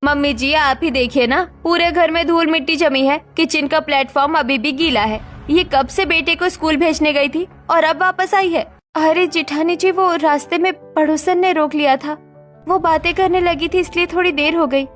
Mummy जी आप ही देखिए ना, पूरे घर में धूल मिट्टी जमी है। किचन का प्लेटफॉर्म अभी भी गीला है। ये कब से बेटे को स्कूल भेजने गई थी और अब वापस आई है। अरे जेठानी जी, वो रास्ते में पड़ोसन ने रोक लिया था। वो बातें करने लगी थी इसलिए थोड़ी देर हो गई।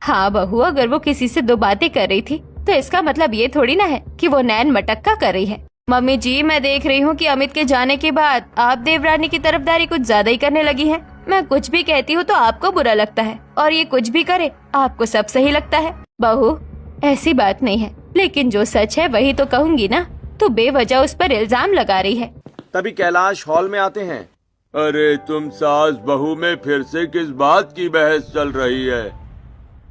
हाँ बहू, अगर वो किसी से दो बातें कर रही थी तो इसका मतलब ये थोड़ी ना है कि वो नैन मटक्का कर रही है। मम्मी जी मैं देख रही हूँ कि अमित के जाने के बाद आप देवरानी की तरफदारी कुछ ज्यादा ही करने लगी हैं। मैं कुछ भी कहती हूँ तो आपको बुरा लगता है और ये कुछ भी करे आपको सब सही लगता है। बहू ऐसी बात नहीं है, लेकिन जो सच है वही तो कहूँगी ना। तू बेवजह उस पर इल्जाम लगा रही है। तभी कैलाश हॉल में आते हैं। अरे तुम सास बहू में फिर से किस बात की बहस चल रही है?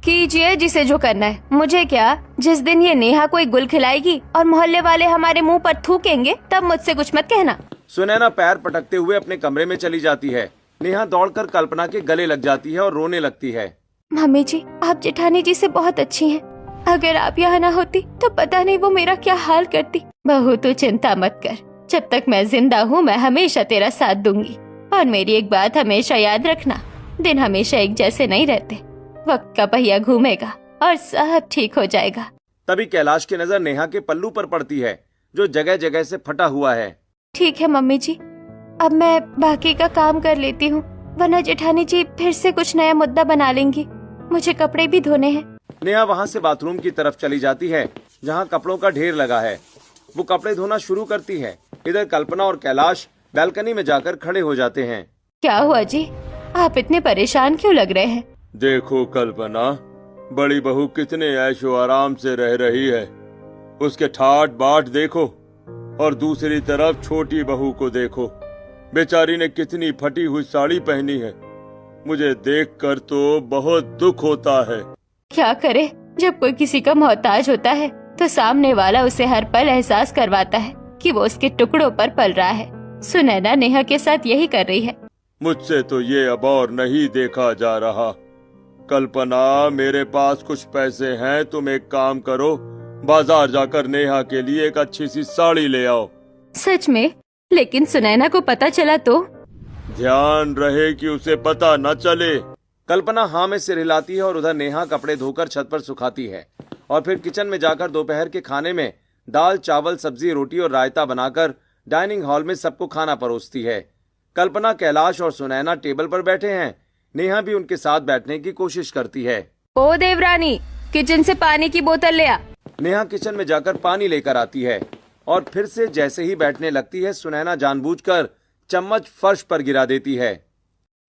कीजिए जिसे जो करना है, मुझे क्या। जिस दिन ये नेहा कोई गुल खिलाएगी और मोहल्ले वाले हमारे मुंह पर थूकेंगे तब मुझसे कुछ मत कहना। सुनैना पैर पटकते हुए अपने कमरे में चली जाती है। नेहा दौड़कर कल्पना के गले लग जाती है और रोने लगती है। मम्मी जी आप जेठानी जी से बहुत अच्छी हैं। अगर आप यहाँ न होती तो पता नहीं वो मेरा क्या हाल करती। बहू तू चिंता मत कर, जब तक मैं जिंदा हूँ मैं हमेशा तेरा साथ दूंगी। और मेरी एक बात हमेशा याद रखना, दिन हमेशा एक जैसे नहीं रहते। वक्त का पहिया घूमेगा और सब ठीक हो जाएगा। तभी कैलाश की नजर नेहा के पल्लू पर पड़ती है जो जगह जगह से फटा हुआ है। ठीक है मम्मी जी, अब मैं बाकी का काम कर लेती हूँ, वरना जेठानी जी फिर से कुछ नया मुद्दा बना लेंगी। मुझे कपड़े भी धोने हैं। नेहा वहाँ से बाथरूम की तरफ चली जाती है जहाँ कपड़ों का ढेर लगा है। वो कपड़े धोना शुरू करती है। इधर कल्पना और कैलाश बालकनी में जाकर खड़े हो जाते हैं। क्या हुआ जी, आप इतने परेशान क्यों लग रहे हैं? देखो कल्पना, बड़ी बहू कितने ऐशो आराम से रह रही है। उसके ठाट बाट देखो और दूसरी तरफ छोटी बहू को देखो। बेचारी ने कितनी फटी हुई साड़ी पहनी है। मुझे देखकर तो बहुत दुख होता है। क्या करे, जब कोई किसी का मोहताज होता है तो सामने वाला उसे हर पल एहसास करवाता है कि वो उसके टुकड़ों पर पल रहा है। सुनैना नेहा के साथ यही कर रही है। मुझसे तो ये अब और नहीं देखा जा रहा। कल्पना, मेरे पास कुछ पैसे हैं, तुम एक काम करो, बाजार जाकर नेहा के लिए एक अच्छी सी साड़ी ले आओ। सच में? लेकिन सुनैना को पता चला तो? ध्यान रहे कि उसे पता न चले। कल्पना हाँ में सिर हिलाती है और उधर नेहा कपड़े धोकर छत पर सुखाती है और फिर किचन में जाकर दोपहर के खाने में दाल चावल सब्जी रोटी और रायता बनाकर डाइनिंग हॉल में सबको खाना परोसती है। कल्पना, कैलाश और सुनैना टेबल पर बैठे हैं। नेहा भी उनके साथ बैठने की कोशिश करती है। ओ देवरानी, किचन से पानी की बोतल ले आ। नेहा किचन में जाकर पानी लेकर आती है और फिर से जैसे ही बैठने लगती है सुनैना जानबूझकर चम्मच फर्श पर गिरा देती है।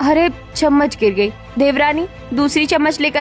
अरे चम्मच गिर गई। देवरानी दूसरी चम्मच लेकर